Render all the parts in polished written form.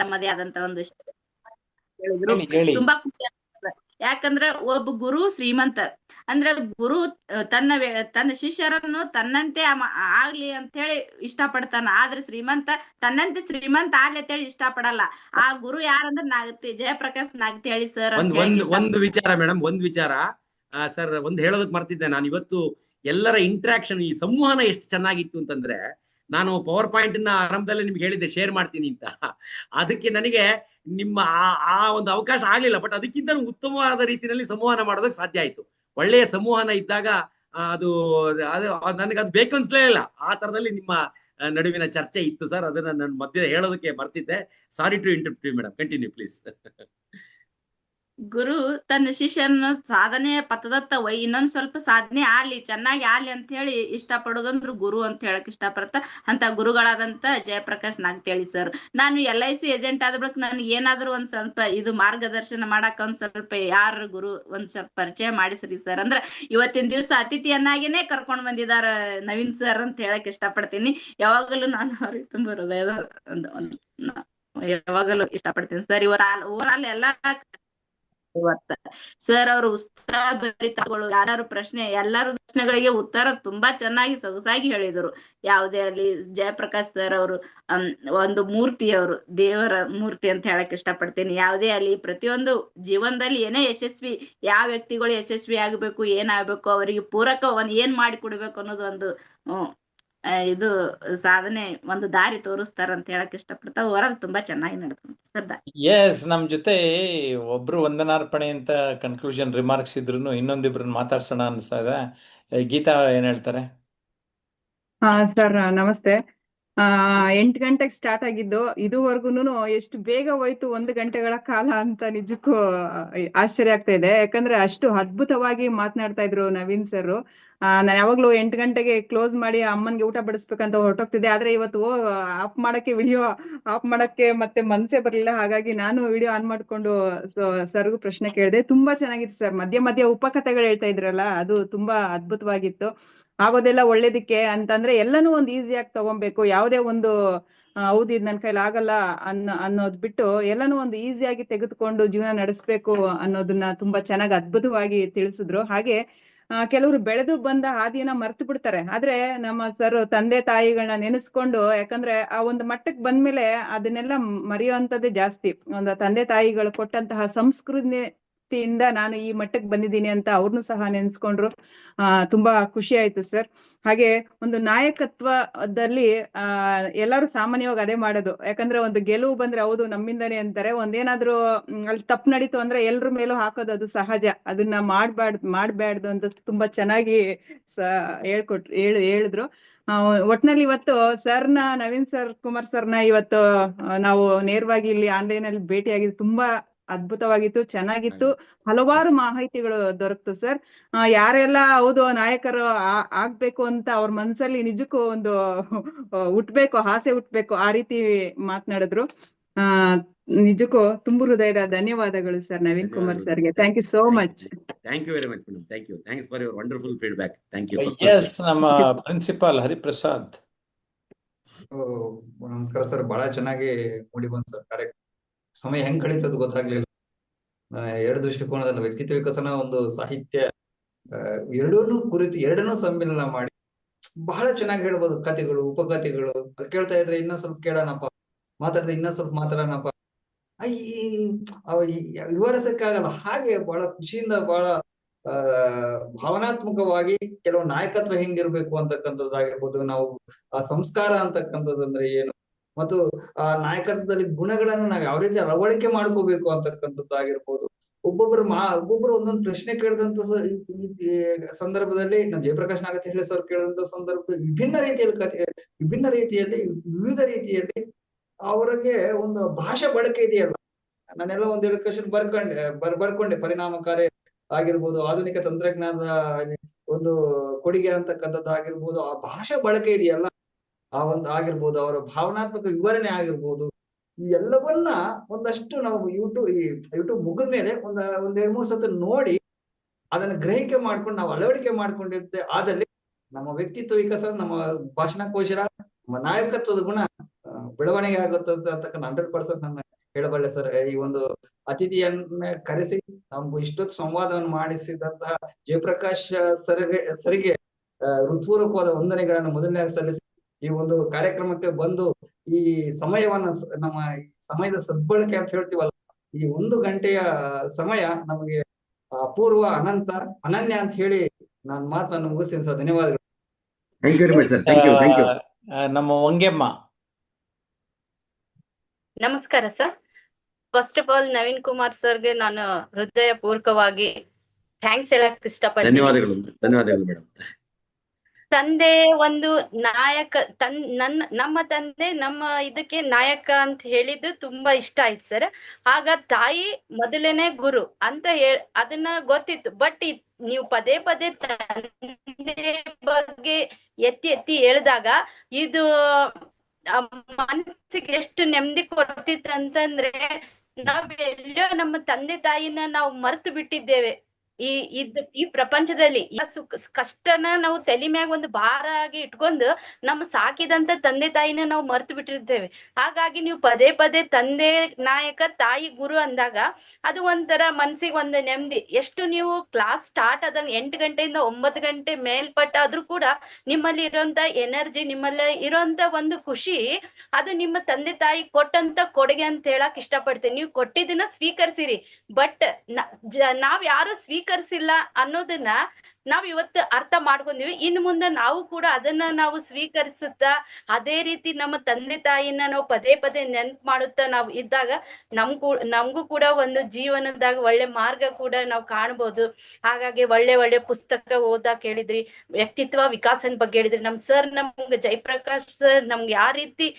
ತಮ್ಮದೇ ಆದಂತ ಒಂದು ಹೇಳಿದ್ರು. ತುಂಬಾ ಖುಷಿ ಆಗ್ತದೆ. ಯಾಕಂದ್ರೆ ಒಬ್ಬ ಗುರು ಶ್ರೀಮಂತ ಅಂದ್ರೆ ಗುರು ತನ್ನ ಶಿಷ್ಯರನ್ನು ತನ್ನಂತೆ ಆಗ್ಲಿ ಅಂತ ಹೇಳಿ ಇಷ್ಟ ಪಡ್ತಾನ. ಆದ್ರೆ ಶ್ರೀಮಂತ ತನ್ನಂತೆ ಶ್ರೀಮಂತ ಆಗ್ಲಿ ಅಂತ ಹೇಳಿ ಇಷ್ಟ ಪಡಲ್ಲ. ಆ ಗುರು ಯಾರಂದ್ರೆ ನಾಗತಿ ಜಯಪ್ರಕಾಶ್ ನಾಗತಿ ಹೇಳಿ ಸರ್. ಒಂದು ವಿಚಾರ ಮೇಡಮ್, ಒಂದ್ ವಿಚಾರ ಸರ್, ಒಂದ್ ಹೇಳೋದಕ್ ಮರ್ತಿದ್ದೆ ನಾನು. ಇವತ್ತು ಎಲ್ಲರ ಇಂಟ್ರಾಕ್ಷನ್, ಈ ಸಂವಹನ ಎಷ್ಟು ಚೆನ್ನಾಗಿತ್ತು ಅಂತಂದ್ರೆ, ನಾನು ಪವರ್ ಪಾಯಿಂಟ್ ನ ಆರಂಭದಲ್ಲಿ ನಿಮ್ಗೆ ಹೇಳಿದ್ದೆ ಶೇರ್ ಮಾಡ್ತೀನಿ ಅಂತ. ಅದಕ್ಕೆ ನನಗೆ ನಿಮ್ಮ ಆ ಒಂದು ಅವಕಾಶ ಆಗ್ಲಿಲ್ಲ. ಬಟ್ ಅದಕ್ಕಿಂತ ಉತ್ತಮವಾದ ರೀತಿಯಲ್ಲಿ ಸಂವಹನ ಮಾಡೋದಕ್ಕೆ ಸಾಧ್ಯ ಆಯ್ತು. ಒಳ್ಳೆಯ ಸಂವಹನ ಇದ್ದಾಗ ಅದು ನನಗೆ ಅದು ಬೇಕನ್ಸ್ಲೇ ಇಲ್ಲ. ಆ ತರದಲ್ಲಿ ನಿಮ್ಮ ನಡುವಿನ ಚರ್ಚೆ ಇತ್ತು ಸರ್. ಅದನ್ನ ನಾನು ಮಧ್ಯೆ ಹೇಳೋದಕ್ಕೆ ಮರ್ತಿದ್ದೆ. Sorry to interrupt madam, continue please. ಗುರು ತನ್ನ ಶಿಷ್ಯನ ಸಾಧನೆಯ ಪಥದತ್ತ ಇನ್ನೊಂದ್ ಸ್ವಲ್ಪ ಸಾಧನೆ ಆಗ್ಲಿ, ಚೆನ್ನಾಗಿ ಆಗ್ಲಿ ಅಂತ ಹೇಳಿ ಇಷ್ಟ ಪಡೋದಂದ್ರು ಗುರು ಅಂತ ಹೇಳಕ್ ಇಷ್ಟಪಡ್ತ ಅಂತ ಗುರುಗಳಾದಂತ ಜಯಪ್ರಕಾಶ್ ನಾಗ್ತೇಳಿ ಸರ್. ನಾನು LIC ಏಜೆಂಟ್ ಆದ ಬಳಿಕ ನನ್ಗೆ ಏನಾದ್ರು ಒಂದ್ ಸ್ವಲ್ಪ ಇದು ಮಾರ್ಗದರ್ಶನ ಮಾಡಕ್ ಒಂದ್ ಸ್ವಲ್ಪ ಯಾರು ಗುರು ಒಂದ್ ಸ್ವಲ್ಪ ಪರಿಚಯ ಮಾಡಿಸ್ರಿ ಸರ್. ಅಂದ್ರ ಇವತ್ತಿನ ದಿವಸ ಅತಿಥಿಯನ್ನಾಗಿನೇ ಕರ್ಕೊಂಡ್ ಬಂದಿದಾರ ನವೀನ್ ಸರ್ ಅಂತ ಹೇಳಕ್ ಇಷ್ಟಪಡ್ತೀನಿ. ಯಾವಾಗಲೂ ನಾನು ಅವ್ರಿಗೆ ತುಂಬಾ ಹೃದಯದ ಯಾವಾಗಲೂ ಇಷ್ಟಪಡ್ತೀನಿ ಸರ್. ಓವರಾಲ್ ಎಲ್ಲಾ ಸರ್ ಅವರು ಉತ್ಸಾಹ ಭರಿತಗಳು. ಯಾರು ಎಲ್ಲಾರು ಪ್ರಶ್ನೆಗಳಿಗೆ ಉತ್ತರ ತುಂಬಾ ಚೆನ್ನಾಗಿ ಸೊಗಸಾಗಿ ಹೇಳಿದರು. ಯಾವುದೇ ಅಲ್ಲಿ ಜಯಪ್ರಕಾಶ್ ಸರ್ ಅವರು ಒಂದು ಮೂರ್ತಿಯವರು, ದೇವರ ಮೂರ್ತಿ ಅಂತ ಹೇಳಕ್ ಇಷ್ಟಪಡ್ತೀನಿ. ಯಾವುದೇ ಅಲ್ಲಿ ಪ್ರತಿಯೊಂದು ಜೀವನದಲ್ಲಿ ಏನೇ ಯಶಸ್ವಿ, ಯಾವ ವ್ಯಕ್ತಿಗಳು ಯಶಸ್ವಿ ಆಗ್ಬೇಕು, ಏನಾಗ್ಬೇಕು, ಅವರಿಗೆ ಪೂರಕ ಏನ್ ಮಾಡಿ ಕೊಡ್ಬೇಕು ಅನ್ನೋದು ಒಂದು ಇದು ಸಾಧನೆ, ಒಂದು ದಾರಿ ತೋರಿಸ್ತಾರ ಅಂತ ಹೇಳಕ್ ಇಷ್ಟಪಡ್ತಾ ಓವರಾಲ್ ತುಂಬಾ ಚೆನ್ನಾಗಿ ನಡೆದ ಸರ್. ಎಸ್, ನಮ್ ಜೊತೆ ಒಬ್ರು ವಂದನಾರ್ಪಣೆ ಅಂತ ಕನ್ಕ್ಲೂಷನ್ ರಿಮಾರ್ಕ್ಸ್ ಇದ್ರು, ಇನ್ನೊಂದಿಬ್ರನ್ನ ಮಾತಾಡ್ಸೋಣ ಅನ್ಸ್ತಾ ಇದೆ. ಗೀತಾ ಏನ್ ಹೇಳ್ತಾರೆ? ಸರ್ ನಮಸ್ತೆ. 8 ಗಂಟೆಗೆ ಸ್ಟಾರ್ಟ್ ಆಗಿದ್ದು, ಇದುವರೆಗೂನು ಎಷ್ಟು ಬೇಗ ಹೋಯ್ತು 1 ಗಂಟೆಗಳ ಕಾಲ ಅಂತ ನಿಜಕ್ಕೂ ಆಶ್ಚರ್ಯ ಆಗ್ತಾ ಇದೆ. ಯಾಕಂದ್ರೆ ಅಷ್ಟು ಅದ್ಭುತವಾಗಿ ಮಾತನಾಡ್ತಾ ಇದ್ರು ನವೀನ್ ಸರ್. ನಾನು ಯಾವಾಗ್ಲೂ 8 ಗಂಟೆಗೆ ಕ್ಲೋಸ್ ಮಾಡಿ ಅಮ್ಮನ್ಗೆ ಊಟ ಬಡಿಸ್ಬೇಕಂತ ಹೊರಟೋಗ್ತಿದ್ದೆ. ಆದ್ರೆ ಇವತ್ತು ವಿಡಿಯೋ ಆಫ್ ಮಾಡಕ್ಕೆ ಮತ್ತೆ ಮನ್ಸೇ ಬರ್ಲಿಲ್ಲ. ಹಾಗಾಗಿ ನಾನು ವಿಡಿಯೋ ಆನ್ ಮಾಡ್ಕೊಂಡು ಸರ್ಗೂ ಪ್ರಶ್ನೆ ಕೇಳಿದೆ. ತುಂಬಾ ಚೆನ್ನಾಗಿತ್ತು ಸರ್. ಮಧ್ಯ ಮಧ್ಯ ಉಪಕಥೆಗಳು ಹೇಳ್ತಾ ಇದ್ರಲ್ಲ, ಅದು ತುಂಬಾ ಅದ್ಭುತವಾಗಿತ್ತು. ಆಗೋದೆಲ್ಲ ಒಳ್ಳೇದಕ್ಕೆ ಅಂತಂದ್ರೆ ಎಲ್ಲಾನು ಒಂದು ಈಸಿಯಾಗಿ ತಗೊಬೇಕು. ಯಾವುದೇ ಒಂದು ಹೌದು ಇದ್ ನನ್ ಕೈಲಿ ಆಗಲ್ಲ ಅನ್ನೋದ್ ಬಿಟ್ಟು ಎಲ್ಲಾನು ಒಂದು ಈಸಿಯಾಗಿ ತೆಗೆದುಕೊಂಡು ಜೀವನ ನಡೆಸ್ಬೇಕು ಅನ್ನೋದನ್ನ ತುಂಬಾ ಚೆನ್ನಾಗಿ ಅದ್ಭುತವಾಗಿ ತಿಳಿಸಿದ್ರು. ಹಾಗೆ ಕೆಲವರು ಬೆಳೆದು ಬಂದ ಹಾದಿಯನ್ನ ಮರ್ತು ಬಿಡ್ತಾರೆ. ಆದ್ರೆ ನಮ್ಮ ಸರ್ ತಂದೆ ತಾಯಿಗಳನ್ನ ನೆನೆಸ್ಕೊಂಡು, ಯಾಕಂದ್ರೆ ಆ ಒಂದು ಮಟ್ಟಕ್ಕೆ ಬಂದ್ಮೇಲೆ ಅದನ್ನೆಲ್ಲ ಮರೆಯುವಂತದ್ದೇ ಜಾಸ್ತಿ. ಒಂದು ತಂದೆ ತಾಯಿಗಳು ಕೊಟ್ಟಂತಹ ಸಂಸ್ಕೃತಿಯಿಂದ ನಾನು ಈ ಮಟ್ಟಕ್ಕೆ ಬಂದಿದ್ದೀನಿ ಅಂತ ಅವ್ರನ್ನು ಸಹ ನೆನ್ಸ್ಕೊಂಡ್ರು. ತುಂಬಾ ಖುಷಿ ಆಯ್ತು ಸರ್. ಹಾಗೆ ಒಂದು ನಾಯಕತ್ವದಲ್ಲಿ ಎಲ್ಲರೂ ಸಾಮಾನ್ಯವಾಗಿ ಅದೇ ಮಾಡೋದು. ಯಾಕಂದ್ರೆ ಒಂದು ಗೆಲುವು ಬಂದ್ರೆ ಹೌದು ನಮ್ಮಿಂದಾನೆ ಅಂತಾರೆ. ಒಂದೇನಾದ್ರೂ ಅಲ್ಲಿ ತಪ್ಪು ನಡೀತು ಅಂದ್ರೆ ಎಲ್ರ ಮೇಲೂ ಹಾಕೋದು ಅದು ಸಹಜ. ಅದನ್ನ ಮಾಡ್ಬ್ಯಾಡ್ದು ಅಂತ ತುಂಬಾ ಚೆನ್ನಾಗಿ ಹೇಳಿದ್ರು. ಒಟ್ನಲ್ಲಿ ಇವತ್ತು ಸರ್ನ, ನವೀನ್ ಸರ್, ಕುಮಾರ್ ಸರ್ನ ಇವತ್ತು ನಾವು ನೇರವಾಗಿ ಇಲ್ಲಿ ಆನ್ಲೈನ್ ಅಲ್ಲಿ ಭೇಟಿಯಾಗಿದ್ದು ತುಂಬಾ ಅದ್ಭುತವಾಗಿತ್ತು, ಚೆನ್ನಾಗಿತ್ತು. ಹಲವಾರು ಮಾಹಿತಿಗಳು ದೊರಕ್ತು ಸರ್. ಯಾರೆಲ್ಲ ಹೌದು ನಾಯಕರು ಆಗ್ಬೇಕು ಅಂತ ಅವ್ರ ಮನ್ಸಲ್ಲಿ ನಿಜಕ್ಕೂ ಒಂದು ಹುಟ್ಬೇಕು, ಆಸೆ ಹುಟ್ಬೇಕು, ಆ ರೀತಿ ಮಾತನಾಡಿದ್ರು. ನಿಜಕ್ಕೂ ತುಂಬು ಹೃದಯದ ಧನ್ಯವಾದಗಳು ಸರ್ ನವೀನ್ ಕುಮಾರ್ ಸರ್ಗೆ. Thank you so much. Thank you very much madam. Thank you. Thanks for your wonderful feedback. Thank you. Yes, ನಮ್ಮ ಪ್ರಿನ್ಸಿಪಾಲ್ ಹರಿಪ್ರಸಾದ್. ನಮಸ್ಕಾರ ಸರ್. ಬಹಳ ಚೆನ್ನಾಗಿ ಮೂಡಿ ಬಂತು ಸರ್ ಕಾರ್ಯಕ್ರಮ. ಸಮಯ ಹೆಂಗ್ ಕಳೀತದ ಗೊತ್ತಾಗ್ಲಿಲ್ಲ. 2 ದೃಷ್ಟಿಕೋನದಲ್ಲಿ ವ್ಯಕ್ತಿತ್ವ ವಿಕಸನ, ಒಂದು ಸಾಹಿತ್ಯ, ಎರಡನ್ನೂ ಸಮ್ಮಿಲನ ಮಾಡಿ ಬಹಳ ಚೆನ್ನಾಗಿ ಹೇಳ್ಬೋದು. ಕಥೆಗಳು, ಉಪಕಥೆಗಳು ಕೇಳ್ತಾ ಇದ್ರೆ ಇನ್ನೊಂದ್ ಸ್ವಲ್ಪ ಕೇಳೋಣಪ್ಪ, ಮಾತಾಡಿದ್ರೆ ಇನ್ನೊಂದ್ ಸ್ವಲ್ಪ ಮಾತಾಡೋಣಪ್ಪ, ವಿವರಿಸಕ್ಕಾಗಲ್ಲ. ಹಾಗೆ ಬಹಳ ಖುಷಿಯಿಂದ, ಬಹಳ ಭಾವನಾತ್ಮಕವಾಗಿ ಕೆಲವು ನಾಯಕತ್ವ ಹೆಂಗಿರ್ಬೇಕು ಅಂತಕ್ಕಂಥದ್ದಾಗಿರ್ಬೋದು, ನಾವು ಆ ಸಂಸ್ಕಾರ ಅಂತಕ್ಕಂಥದ್ದಂದ್ರೆ ಏನು, ಮತ್ತು ಆ ನಾಯಕತ್ವದಲ್ಲಿ ಗುಣಗಳನ್ನ ನಾವ್ ಯಾವ ರೀತಿ ಅಳವಡಿಕೆ ಮಾಡ್ಕೋಬೇಕು ಅಂತಕ್ಕಂಥದ್ದಾಗಿರ್ಬೋದು. ಒಬ್ಬೊಬ್ರು ಒಂದೊಂದು ಪ್ರಶ್ನೆ ಕೇಳಿದಂತ ಸಂದರ್ಭದಲ್ಲಿ ನಮ್ ಜಯಪ್ರಕಾಶ್ ನಾಗತಿ ಹೇಳಿ ಸರ್ ಕೇಳಿದಂತ ಸಂದರ್ಭದಲ್ಲಿ ವಿಭಿನ್ನ ರೀತಿಯಲ್ಲಿ ವಿವಿಧ ರೀತಿಯಲ್ಲಿ ಅವರಿಗೆ ಒಂದು ಭಾಷೆ ಬಳಕೆ ಇದೆಯಲ್ಲ. ನಾನೆಲ್ಲ ಒಂದ್ ಎಜುಕೇಶನ್ ಬರ್ಕೊಂಡೆ ಪರಿಣಾಮಕಾರಿ ಆಗಿರ್ಬೋದು, ಆಧುನಿಕ ತಂತ್ರಜ್ಞಾನದ ಒಂದು ಕೊಡುಗೆ ಅಂತಕ್ಕಂಥದ್ದಾಗಿರ್ಬೋದು, ಆ ಭಾಷೆ ಬಳಕೆ ಇದೆಯಲ್ಲ, ಆ ಒಂದು ಆಗಿರ್ಬೋದು, ಅವರ ಭಾವನಾತ್ಮಕ ವಿವರಣೆ ಆಗಿರ್ಬೋದು, ಈ ಎಲ್ಲವನ್ನ ಒಂದಷ್ಟು ನಾವು ಯೂಟ್ಯೂಬ್ ಮುಗಿದ್ಮೇಲೆ ಒಂದ್ 2-3 ಸತ ನೋಡಿ ಅದನ್ನ ಗ್ರಹಿಕೆ ಮಾಡ್ಕೊಂಡು ನಾವು ಅಳವಡಿಕೆ ಮಾಡ್ಕೊಂಡಿದ್ದೆ ಆದಲ್ಲಿ ನಮ್ಮ ವ್ಯಕ್ತಿತ್ವ ವಿಕಾಸ, ನಮ್ಮ ಭಾಷಣ ಕೌಶಲ, ನಮ್ಮ ನಾಯಕತ್ವದ ಗುಣ ಬೆಳವಣಿಗೆ ಆಗುತ್ತೆ ಅಂತಕ್ಕಂಥ 100% ನಾನು ಹೇಳಬಲ್ಲೆ ಸರ್. ಈ ಒಂದು ಅತಿಥಿಯನ್ನ ಕರೆಸಿ ನಮ್ಗೂ ಇಷ್ಟೊತ್ತು ಸಂವಾದವನ್ನು ಮಾಡಿಸಿದಂತಹ ಜಯಪ್ರಕಾಶ್ ಸರಿಗೆ ಹೃತ್ಪೂರ್ವಕವಾದ ವಂದನೆಗಳನ್ನು ಮೊದಲನೇ ಸಲ್ಲಿಸಿ ಈ ಒಂದು ಕಾರ್ಯಕ್ರಮಕ್ಕೆ ಬಂದು ಈ ಸಮಯವನ್ನ ನಮ್ಮ ಸಮಯದ ಸದ್ಬಳಕೆ ಅಂತ ಹೇಳ್ತೀವಲ್ಲ, ಈ 1 ಗಂಟೆಯ ಸಮಯ ನಮಗೆ ಅಪೂರ್ವ, ಅನಂತ, ಅನನ್ಯ ಅಂತ ಹೇಳಿ ನಾನು ಮಾತನ್ನು ಮುಗಿಸ್ತೀನಿ ಸರ್. ಧನ್ಯವಾದಗಳು. Thank you very much sir. Thank you, thank you. ನಮ್ಮ ವಂಗೆಮ್ಮ. ನಮಸ್ಕಾರ sir. First of all Naveen Kumar ಸರ್ಗೆ ನಾನು ಹೃದಯ ಪೂರ್ವಕವಾಗಿ ಥ್ಯಾಂಕ್ಸ್ ಹೇಳಕ್ ಇಷ್ಟಪಡ್ತೀನಿ. ಧನ್ಯವಾದಗಳು, ಧನ್ಯವಾದಗಳು ಮೇಡಮ್. ತಂದೆ ಒಂದು ನಾಯಕ, ನಮ್ಮ ತಂದೆ ನಮ್ಮ ಇದಕ್ಕೆ ನಾಯಕ ಅಂತ ಹೇಳಿದ್ದು ತುಂಬಾ ಇಷ್ಟ ಆಯ್ತು ಸರ್. ಆಗ ತಾಯಿ ಮೊದಲನೇ ಗುರು ಅಂತ ಅದನ್ನ ಗೊತ್ತಿತ್ತು. ಬಟ್ ನೀವು ಪದೇ ಪದೇ ತಂದೆ ಬಗ್ಗೆ ಎತ್ತಿ ಎತ್ತಿ ಹೇಳಿದಾಗ ಇದು ಮನಸ್ಸಿಗೆ ಎಷ್ಟು ನೆಮ್ಮದಿ ಕೊಡ್ತಿತ್ತು ಅಂತಂದ್ರೆ, ನಾವ್ ಎಲ್ಲೋ ನಮ್ಮ ತಂದೆ ತಾಯಿನ ನಾವು ಮರೆತು ಬಿಟ್ಟಿದ್ದೇವೆ. ಈ ಪ್ರಪಂಚದಲ್ಲಿ ಕಷ್ಟನ ನಾವು ತಲೆ ಮ್ಯಾಗ ಒಂದು ಭಾರ ಆಗಿ ಇಟ್ಕೊಂಡು ನಮ್ಮ ಸಾಕಿದಂತ ತಂದೆ ತಾಯಿನ ನಾವು ಮರ್ತು ಬಿಟ್ಟಿರ್ತೇವೆ. ಹಾಗಾಗಿ ನೀವು ಪದೇ ಪದೇ ತಂದೆ ನಾಯಕ, ತಾಯಿ ಗುರು ಅಂದಾಗ ಅದು ಒಂಥರ ಮನ್ಸಿಗೆ ಒಂದು ನೆಮ್ಮದಿ. ಎಷ್ಟು ನೀವು ಕ್ಲಾಸ್ ಸ್ಟಾರ್ಟ್ ಆದಾಗ 8 ಗಂಟೆಯಿಂದ 9 ಗಂಟೆ ಮೇಲ್ಪಟ್ಟಾದ್ರೂ ಕೂಡ ನಿಮ್ಮಲ್ಲಿ ಇರೋಂತ ಎನರ್ಜಿ, ನಿಮ್ಮಲ್ಲಿ ಇರೋಂತ ಒಂದು ಖುಷಿ, ಅದು ನಿಮ್ಮ ತಂದೆ ತಾಯಿ ಕೊಟ್ಟಂತ ಕೊಡುಗೆ ಅಂತ ಹೇಳಕ್ ಇಷ್ಟಪಡ್ತೇನೆ. ನೀವು ಕೊಟ್ಟಿದ್ದನ್ನ ಸ್ವೀಕರಿಸಿರಿ, ಬಟ್ ನಾವ್ ಯಾರು ಸ್ವೀಕರಿಸಿಲ್ಲ ಅನ್ನೋದನ್ನ ನಾವ್ ಇವತ್ತು ಅರ್ಥ ಮಾಡ್ಕೊಂಡಿವಿ. ಇನ್ನು ಮುಂದೆ ನಾವು ಕೂಡ ಅದನ್ನ ನಾವು ಸ್ವೀಕರಿಸುತ್ತಾ ಅದೇ ರೀತಿ ನಮ್ಮ ತಂದೆ ತಾಯಿನ ನಾವು ಪದೇ ಪದೇ ನೆನ್ಪು ಮಾಡುತ್ತಾ ನಾವು ಇದ್ದಾಗ ನಮ್ಗೂ ಕೂಡ ಒಂದು ಜೀವನದಾಗ ಒಳ್ಳೆ ಮಾರ್ಗ ಕೂಡ ನಾವು ಕಾಣ್ಬೋದು. ಹಾಗಾಗಿ ಒಳ್ಳೆ ಒಳ್ಳೆ ಪುಸ್ತಕ ಓದಾಕ್ ಹೇಳಿದ್ರಿ, ವ್ಯಕ್ತಿತ್ವ ವಿಕಾಸನ ಬಗ್ಗೆ ಹೇಳಿದ್ರಿ. ನಮ್ಗೆ ಜಯಪ್ರಕಾಶ್ ಸರ್ ನಮ್ಗೆ ಯಾವ ರೀತಿ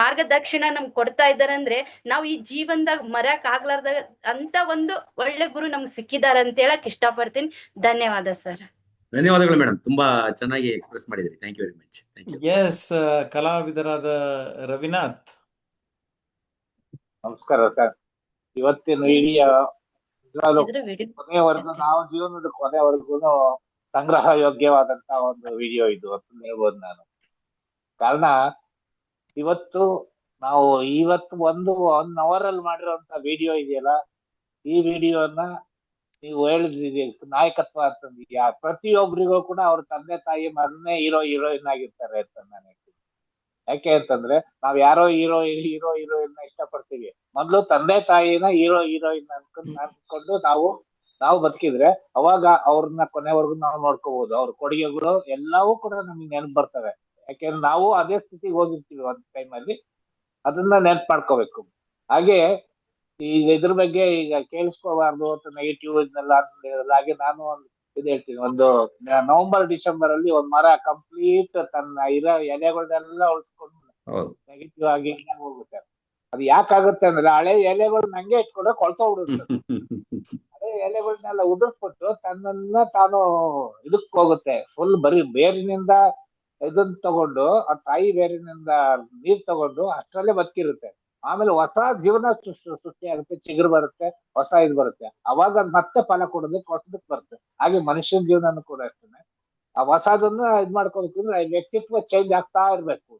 ಮಾರ್ಗದರ್ಶನ ನಮ್ಗೆ ಕೊಡ್ತಾ ಇದಾರೆ ಅಂದ್ರೆ, ನಾವು ಈ ಜೀವನದಾಗ ಮರ್ಯಾಕ್ ಆಗ್ಲಾರ್ದಾಗ ಅಂತ ಒಂದು ಒಳ್ಳೆ ಗುರು ನಮ್ಗೆ ಸಿಕ್ಕಿದಾರ ಅಂತ ಹೇಳಕ್ ಇಷ್ಟಪಡ್ತೀನಿ. ಧನ್ಯವಾದ ಸರ್. ಧನ್ಯವಾದಗಳು ಮೇಡಮ್, ತುಂಬಾ ಚೆನ್ನಾಗಿ ಎಕ್ಸ್ಪ್ರೆಸ್ ಮಾಡಿದ್ರಿ. Thank you very much. Thank you. Yes, ಕಲಾವಿದರಾದ ರವಿನಾಥ್. ನಮಸ್ಕಾರ ಸರ್. ಇವತ್ತಿನ ವಿಡಿಯೋ ಕೊನೆವರೆಗೂ, ನಾವು ಜೀವನದ ಕೊನೆವರೆಗೂ ಸಂಗ್ರಹ ಯೋಗ್ಯವಾದಂತ ಒಂದು ವಿಡಿಯೋ ಇದು ಅಂತ ಹೇಳ್ಬೋದು ನಾನು. ಕಾರಣ ಇವತ್ತು 1 ಅವರ್ ಅಲ್ಲಿ ಮಾಡಿರೋಂತ ವಿಡಿಯೋ ಇದೆಯಲ್ಲ, ಈ ವಿಡಿಯೋನ ನೀವು ಹೇಳಿದ್ರಿ ನಾಯಕತ್ವ ಅಂತಂದಿದ್ಯಾ, ಪ್ರತಿಯೊಬ್ಬರಿಗೂ ಕೂಡ ಅವ್ರ ತಂದೆ ತಾಯಿ ಮೊದಲನೇ ಹೀರೋಯಿನ್ ಆಗಿರ್ತಾರೆ ಅಂತ ನಾನು ಹೇಳ್ತೀನಿ. ಯಾಕೆ ಅಂತಂದ್ರೆ, ನಾವ್ ಯಾರೋ ಹೀರೋಯಿನ್ ಇಷ್ಟಪಡ್ತೀವಿ, ಮೊದ್ಲು ತಂದೆ ತಾಯಿನ ಹೀರೋಯಿನ್ ಅನ್ಕೊಂಡು ನಾವು ಬದುಕಿದ್ರೆ ಅವಾಗ ಅವ್ರನ್ನ ಕೊನೆವರೆಗೂ ನಾವು ನೋಡ್ಕೋಬಹುದು. ಅವ್ರ ಕೊಡುಗೆಗಳು ಎಲ್ಲವೂ ಕೂಡ ನಮ್ಗೆ ನೆನಪು ಬರ್ತವೆ. ಯಾಕೆಂದ್ರೆ ನಾವು ಅದೇ ಸ್ಥಿತಿಗೆ ಹೋಗಿರ್ತೀವಿ ಒಂದ್ ಟೈಮಲ್ಲಿ, ಅದನ್ನ ನೆನ್ಪು ಮಾಡ್ಕೋಬೇಕು. ಹಾಗೆ ಈಗ ಇದ್ರ ಬಗ್ಗೆ ಈಗ ಕೇಳಿಸ್ಕೋಬಾರ್ದು ಅಂತ ನೆಗೆಟಿವ್ ಇದನ್ನೆಲ್ಲ ಹಾಗೆ ನಾನು ಇದು ಹೇಳ್ತೀನಿ. ಒಂದು ನವೆಂಬರ್ ಡಿಸೆಂಬರ್ ಅಲ್ಲಿ ಒಂದ್ ಮರ ಕಂಪ್ಲೀಟ್ ತನ್ನ ಎಲೆಗಳನ್ನೆಲ್ಲ ಉಳಿಸ್ಕೊಂಡು ನೆಗೆಟಿವ್ ಆಗಿ ಹೋಗುತ್ತೆ. ಅದು ಯಾಕಾಗುತ್ತೆ ಅಂದ್ರೆ, ಹಳೆ ಎಲೆಗಳು ನಂಗೆ ಇಟ್ಕೊಂಡ್ರೆ ಕೊಳ್ಸೋಗ್ಬಿಡುತ್ತೆ. ಹಳೆ ಎಲೆಗಳನ್ನೆಲ್ಲ ಉದುರ್ಸ್ಬಿಟ್ಟು ತನ್ನನ್ನ ತಾನು ಇದಕ್ ಹೋಗುತ್ತೆ. ಫುಲ್ ಬರೀ ಬೇರಿನಿಂದ ಇದನ್ನ ತಗೊಂಡು, ಆ ತಾಯಿ ಬೇರಿನಿಂದ ನೀರ್ ತಗೊಂಡು ಅಷ್ಟರಲ್ಲೇ ಬದುಕಿರುತ್ತೆ. ಆಮೇಲೆ ಹೊಸ ಜೀವನ ಸೃಷ್ಟಿ ಆಗುತ್ತೆ, ಚಿಗುರು ಬರುತ್ತೆ, ಹೊಸ ಇದು ಬರುತ್ತೆ. ಅವಾಗ ಮತ್ತೆ ಫಲ ಕೊಡೋದಕ್ಕೆ ಹೊಸದಕ್ಕೆ ಬರುತ್ತೆ. ಹಾಗೆ ಮನುಷ್ಯನ ಜೀವನನು ಕೂಡ ಅಷ್ಟೇ. ಆ ಹೊಸದನ್ನ ಇದ್ ಮಾಡ್ಕೋಬೇಕಂದ್ರೆ ವ್ಯಕ್ತಿತ್ವ ಚೇಂಜ್ ಆಗ್ತಾ ಇರ್ಬೇಕು.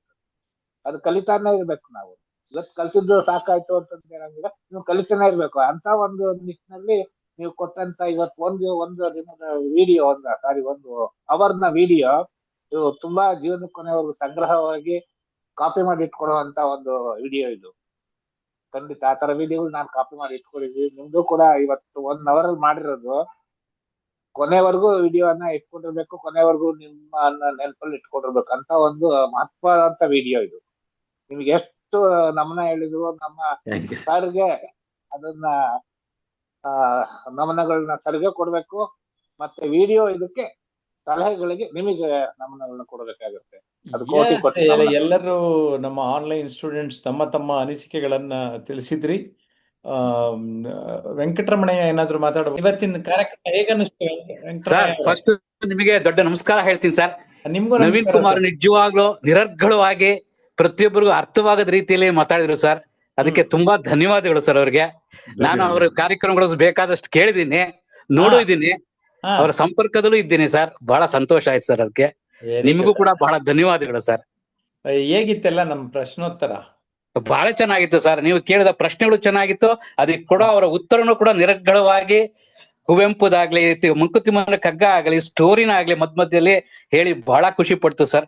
ಅದು ಕಲಿತಾನೆ ಇರ್ಬೇಕು. ನಾವು ಇವತ್ತು ಕಲ್ತಿದ್ದು ಸಾಕಾಯ್ತು ಅಂತಂದ್ ಹೇಳಂಗಿಲ್ಲ, ನೀವು ಕಲಿತಾನೆ ಇರ್ಬೇಕು. ಅಂತ ಒಂದು ನಿಟ್ಟಿನಲ್ಲಿ ನೀವು ಕೊಟ್ಟಂತ ಇವತ್ತು ಒಂದು ದಿನದ ವಿಡಿಯೋ, 1 ಅವರ್ನ ವಿಡಿಯೋ, ಇದು ತುಂಬಾ ಜೀವನದ ಕೊನೆವರೆಗೂ ಸಂಗ್ರಹವಾಗಿ ಕಾಪಿ ಮಾಡಿ ಇಟ್ಕೊಡುವಂತ ಒಂದು ವಿಡಿಯೋ ಇದು. ಖಂಡಿತ ಆ ತರ ವಿಡಿಯೋಗಳು ನಾನು ಕಾಪಿ ಮಾಡಿ ಇಟ್ಕೊಂಡಿದ್ವಿ. ನಿಮ್ದು ಕೂಡ ಇವತ್ತು 1 ಅವರ್ ಅಲ್ಲಿ ಮಾಡಿರೋದು ಕೊನೆವರೆಗೂ ವಿಡಿಯೋನ ಇಟ್ಕೊಂಡಿರ್ಬೇಕು, ಕೊನೆವರೆಗೂ ನಿಮ್ಮ ನೆನಪಲ್ಲಿ ಇಟ್ಕೊಂಡಿರ್ಬೇಕು ಅಂತ ಒಂದು ಮಹತ್ವದಂತ ವಿಡಿಯೋ ಇದು. ನಿಮ್ಗೆ ಎಷ್ಟು ನಮನ ಹೇಳಿದ್ರು, ನಮ್ಮ ಸರ್ಗೆ ಅದನ್ನ ನಮನಗಳನ್ನ ಸರ್ಗೆ ಕೊಡ್ಬೇಕು. ಮತ್ತೆ ವಿಡಿಯೋ ಇದಕ್ಕೆ ಸಲಹೆಗಳಿಗೆ ನಿಮಗೆ ನಮನಗಳನ್ನ ಕೊಡಬೇಕಾಗುತ್ತೆ. ಎಲ್ಲರೂ ನಮ್ಮ ಆನ್ಲೈನ್ ಸ್ಟೂಡೆಂಟ್ಸ್ ತಮ್ಮ ಅನಿಸಿಕೆಗಳನ್ನ ತಿಳಿಸಿದ್ರಿ. ವೆಂಕಟರಮಣಯ್ಯ ಏನಾದ್ರು ಮಾತಾಡಬಹುದು? ಇವತ್ತಿನ ಕಾರ್ಯಕ್ರಮ ಹೇಗನ್ನಿಸ್ತು? ಸರ್, ಫಸ್ಟ್ ನಿಮಗೆ ದೊಡ್ಡ ನಮಸ್ಕಾರ ಹೇಳ್ತೀನಿ ಸರ್. ನಿಮ್ಗೂ ನವೀನ್ ಕುಮಾರ್ ನಿಜವಾಗ್ಲೂ ನಿರರ್ಗಳವಾಗಿ ಪ್ರತಿಯೊಬ್ಬರಿಗೂ ಅರ್ಥವಾಗದ ರೀತಿಯಲ್ಲಿ ಮಾತಾಡಿದ್ರು ಸರ್. ಅದಕ್ಕೆ ತುಂಬಾ ಧನ್ಯವಾದಗಳು ಸರ್ ಅವ್ರಿಗೆ. ನಾನು ಅವ್ರ ಕಾರ್ಯಕ್ರಮಗಳು ಬೇಕಾದಷ್ಟು ಕೇಳಿದೀನಿ, ನೋಡಿದೀನಿ, ಅವರ ಸಂಪರ್ಕದಲ್ಲೂ ಇದ್ದೀನಿ ಸರ್. ಬಹಳ ಸಂತೋಷ ಆಯ್ತು ಸರ್. ಅದಕ್ಕೆ ನಿಮಗೂ ಕೂಡ ಬಹಳ ಧನ್ಯವಾದಗಳು ಸರ್. ಹೇಗಿತ್ತೆಲ್ಲ ನಮ್ಮ ಪ್ರಶ್ನೋತ್ತರ? ಬಹಳ ಚೆನ್ನಾಗಿತ್ತು ಸರ್. ನೀವು ಕೇಳಿದ ಪ್ರಶ್ನೆಗಳು ಚೆನ್ನಾಗಿತ್ತು, ಅದಕ್ಕೆ ಕೊಡೋ ಅವರ ಉತ್ತರನೂ ಕೂಡ ನಿರರ್ಗಳವಾಗಿ ಕುವೆಂಪುದಾಗ್ಲಿ, ಮಂಕುತಿಮ್ಮನ ಕಗ್ಗ ಆಗ್ಲಿ, ಸ್ಟೋರಿನ ಆಗ್ಲಿ ಮಧ್ಯದಲ್ಲಿ ಹೇಳಿ ಬಹಳ ಖುಷಿ ಪಡ್ತು ಸರ್.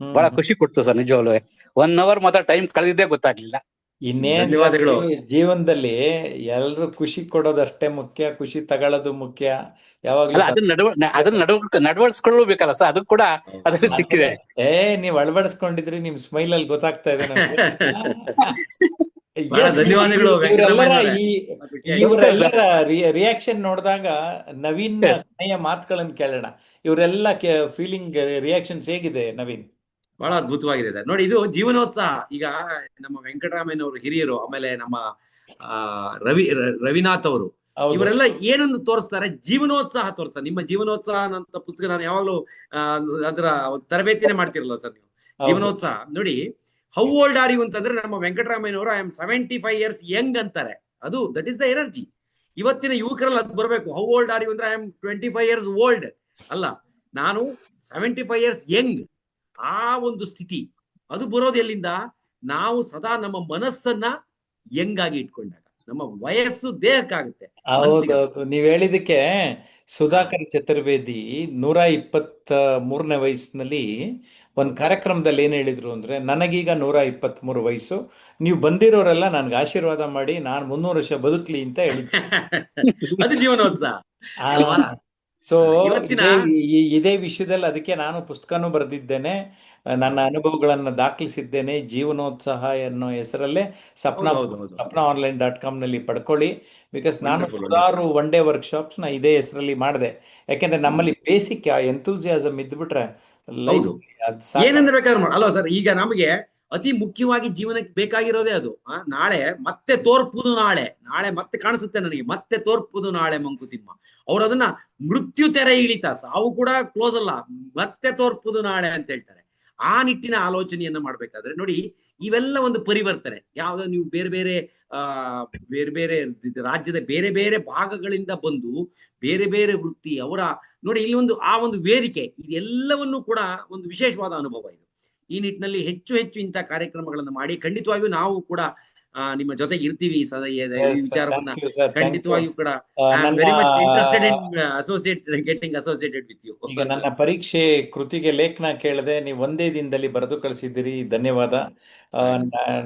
ಬಹಳ ಖುಷಿ ಕೊಡ್ತು ಸರ್ ನಿಜವಾಗ್ಲೂ. 1 hour ಮಾತ್ರ ಟೈಮ್ ಕಳೆದಿದ್ದೇ ಗೊತ್ತಾಗ್ಲಿಲ್ಲ. ಇನ್ನೇನ್ ಧನ್ಯವಾದಗಳು. ಜೀವನದಲ್ಲಿ ಎಲ್ರು ಖುಷಿ ಕೊಡೋದಷ್ಟೇ ಮುಖ್ಯ, ಖುಷಿ ತಗೊಳ್ಳೋದು ಮುಖ್ಯ. ಯಾವಾಗ್ಲೂ ಅಲ್ಲ, ಅದನ್ನ ನಡವಳಿಸ್ಕೊಳ್ಳಬೇಕಲ್ಲ ಸರ್, ಅದು ಕೂಡ ಅದ್ರಲ್ಲಿ ಸಿಕ್ಕಿದೆ. ನೀವ್ ಅಳವಡಿಸ್ಕೊಂಡಿದ್ರಿ, ನಿಮ್ ಸ್ಮೈಲ್ ಅಲ್ಲಿ ಗೊತ್ತಾಗ್ತಾ ಇದೆ ನಮ್ಗೆ. ಬಹಳ ಧನ್ಯವಾದಗಳು ಇವರೆಲ್ಲರ ರಿಯಾಕ್ಷನ್ ನೋಡಿದಾಗ ನವೀನ್ ಸ್ನೇಹ ಮಾತುಗಳನ್ನ ಕೇಳೋಣ. ಇವರೆಲ್ಲ ಫೀಲಿಂಗ್ ರಿಯಾಕ್ಷನ್ಸ್ ಹೇಗಿದೆ ನವೀನ್? ಬಹಳ ಅದ್ಭುತವಾಗಿದೆ ಸರ್. ನೋಡಿ, ಇದು ಜೀವನೋತ್ಸಾಹ. ಈಗ ನಮ್ಮ ವೆಂಕಟರಾಮಯ್ಯ ಅವರು ಹಿರಿಯರು, ಆಮೇಲೆ ನಮ್ಮ ರವಿನಾಥ್ ಅವರು, ಇವರೆಲ್ಲ ಏನನ್ನು ತೋರಿಸ್ತಾರೆ? ಜೀವನೋತ್ಸಾಹ ತೋರಿಸ್ತಾರೆ. ನಿಮ್ಮ ಜೀವನೋತ್ಸಾಹ ಅಂತ ಪುಸ್ತಕ ನಾನು ಯಾವಾಗ್ಲೂ ಅದರ ಒಂದು ತರಬೇತಿನೇ ಮಾಡ್ತಿರಲ್ಲ ಸರ್ ನೀವು. ಜೀವನೋತ್ಸಾಹ ನೋಡಿ, ಹೌ ಓಲ್ಡ್ ಆರ್ ಯು ಅಂತಂದ್ರೆ ನಮ್ಮ ವೆಂಕಟರಾಮಯ್ಯನವರು ಐ ಆಮ್ 75 years ಯಂಗ್ ಅಂತಾರೆ. ಅದು ದಟ್ ಇಸ್ ದ ಎನರ್ಜಿ. ಇವತ್ತಿನ ಯುವಕರಲ್ಲಿ ಅದು ಬರಬೇಕು. ಹೌ ಓಲ್ಡ್ ಆರ್ ಯು ಅಂದ್ರೆ ಐ ಆಮ್ 25 years ಓಲ್ಡ್ ಅಲ್ಲ, ನಾನು 75 years ಯಂಗ್. ಆ ಒಂದು ಸ್ಥಿತಿ ಅದು ಬರೋದು ಎಲ್ಲಿಂದ? ನಾವು ಸದಾ ನಮ್ಮ ಮನಸ್ಸನ್ನ ಯಂಗಾಗಿ ಇಟ್ಕೊಂಡಾಗ ನಮ್ಮ ವಯಸ್ಸು ದೇಹಕ್ಕಾಗುತ್ತೆ. ಹೌದೌದು, ನೀವ್ ಹೇಳಿದಕ್ಕೆ ಸುಧಾಕರ್ ಚತುರ್ವೇದಿ 123ನೇ ವಯಸ್ಸಿನಲ್ಲಿ ಒಂದ್ ಕಾರ್ಯಕ್ರಮದಲ್ಲಿ ಏನ್ ಹೇಳಿದ್ರು ಅಂದ್ರೆ, ನನಗೀಗ 123 ವಯಸ್ಸು, ನೀವು ಬಂದಿರೋರೆಲ್ಲ ನನ್ಗೆ ಆಶೀರ್ವಾದ ಮಾಡಿ ನಾನು 300 ವರ್ಷ ಬದುಕ್ಲಿ ಅಂತ ಹೇಳಿದ್ರು. ಅದು ಜೀವನೋತ್ಸಾಹ. ಸೊ ಇದೇ ವಿಷಯದಲ್ಲಿ ಅದಕ್ಕೆ ನಾನು ಪುಸ್ತಕನೂ ಬರೆದಿದ್ದೇನೆ, ನನ್ನ ಅನುಭವಗಳನ್ನ ದಾಖಲಿಸಿದ್ದೇನೆ. ಜೀವನೋತ್ಸಾಹ ಅನ್ನೋ ಹೆಸರಲ್ಲೇ ಸಪ್ನಾ online.com ನಲ್ಲಿ ಪಡ್ಕೊಳ್ಳಿ. ಬಿಕಾಸ್ ನಾನು ಸುಮಾರು 1 day ವರ್ಕ್ಶಾಪ್ಸ್ ನ ಇದೇ ಹೆಸರಲ್ಲಿ ಮಾಡಿದೆ. ಯಾಕೆಂದ್ರೆ ನಮ್ಮಲ್ಲಿ ಬೇಸಿಕ್ ಎಂಥೂಸಿಯಾಸಮ್ ಇದ್ಬಿಟ್ರೆ ಲೈಫ್ ಏನಂದ್ರೆ ಬೇಕಾದ್ರೆ ಅಲ್ವಾ ಸರ್. ಈಗ ನಮಗೆ ಅತಿ ಮುಖ್ಯವಾಗಿ ಜೀವನಕ್ಕೆ ಬೇಕಾಗಿರೋದೇ ಅದು. ನಾಳೆ ಮತ್ತೆ ತೋರ್ಪುದು, ನಾಳೆ ಮತ್ತೆ ಕಾಣಿಸುತ್ತೆ ನನಗೆ, ಮತ್ತೆ ತೋರ್ಪುದು ನಾಳೆ ಮಂಕುತಿಮ್ಮ. ಅವ್ರು ಅದನ್ನ ಮೃತ್ಯು ತೆರೆ ಇಳಿತ, ಸಾವು ಕೂಡ ಕ್ಲೋಸ್ ಅಲ್ಲ, ಮತ್ತೆ ತೋರ್ಪುದು ನಾಳೆ ಅಂತ ಹೇಳ್ತಾರೆ. ಆ ನಿಟ್ಟಿನ ಆಲೋಚನೆಯನ್ನ ಮಾಡ್ಬೇಕಾದ್ರೆ ನೋಡಿ, ಇವೆಲ್ಲ ಒಂದು ಪರಿವರ್ತನೆ. ಯಾವ್ದೋ ನೀವು ಬೇರೆ ಬೇರೆ ರಾಜ್ಯದ ಬೇರೆ ಬೇರೆ ಭಾಗಗಳಿಂದ ಬಂದು ಬೇರೆ ಬೇರೆ ವೃತ್ತಿ ಅವರ ನೋಡಿ, ಇಲ್ಲಿ ಆ ಒಂದು ವೇದಿಕೆ, ಇದೆಲ್ಲವನ್ನೂ ಕೂಡ ಒಂದು ವಿಶೇಷವಾದ ಅನುಭವ ಇದು. ಈ ನಿಟ್ಟಿನಲ್ಲಿ ಹೆಚ್ಚು ಇಂಥ ಕಾರ್ಯಕ್ರಮಗಳನ್ನು ಮಾಡಿ, ಖಂಡಿತವಾಗಿಯೂ ನಾವು ಕೂಡ ನಿಮ್ಮ ಜೊತೆಗೆ ಇರ್ತೀವಿ ಸದಾ. ಈ ವಿಚಾರವನ್ನ ಖಂಡಿತವಾಗಿಯೂ ಕೂಡ very much interested in getting associated with you. ಈಗ ನನ್ನ ಪರೀಕ್ಷೆ ಕೃತಿಗೆ ಲೇಖನ ಕೇಳದೆ ನೀವು ಒಂದೇ ದಿನದಲ್ಲಿ ಬರೆದು ಕಳಿಸಿದ್ದೀರಿ, ಧನ್ಯವಾದ.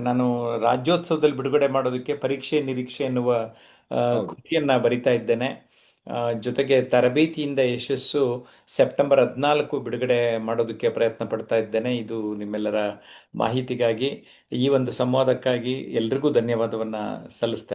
ನಾನು ರಾಜ್ಯೋತ್ಸವದಲ್ಲಿ ಬಿಡುಗಡೆ ಮಾಡೋದಕ್ಕೆ ಪರೀಕ್ಷೆ ನಿರೀಕ್ಷೆ ಎನ್ನುವ ಕೃತಿಯನ್ನ ಬರಿತಾ ಇದ್ದೇನೆ. ಜೊತೆಗೆ ತರಬೇತಿಯಿಂದ ಯಶಸ್ಸು ಸೆಪ್ಟೆಂಬರ್ 14 ಬಿಡುಗಡೆ ಮಾಡೋದಕ್ಕೆ ಪ್ರಯತ್ನ ಪಡ್ತಾ ಇದ್ದೇನೆ. ಇದು ನಿಮ್ಮೆಲ್ಲರ ಮಾಹಿತಿಗಾಗಿ, ಈ ಒಂದು ಸಂವಾದಕ್ಕಾಗಿ ಎಲ್ರಿಗೂ ಧನ್ಯವಾದವನ್ನ ಸಲ್ಲಿಸ್ತೇನೆ.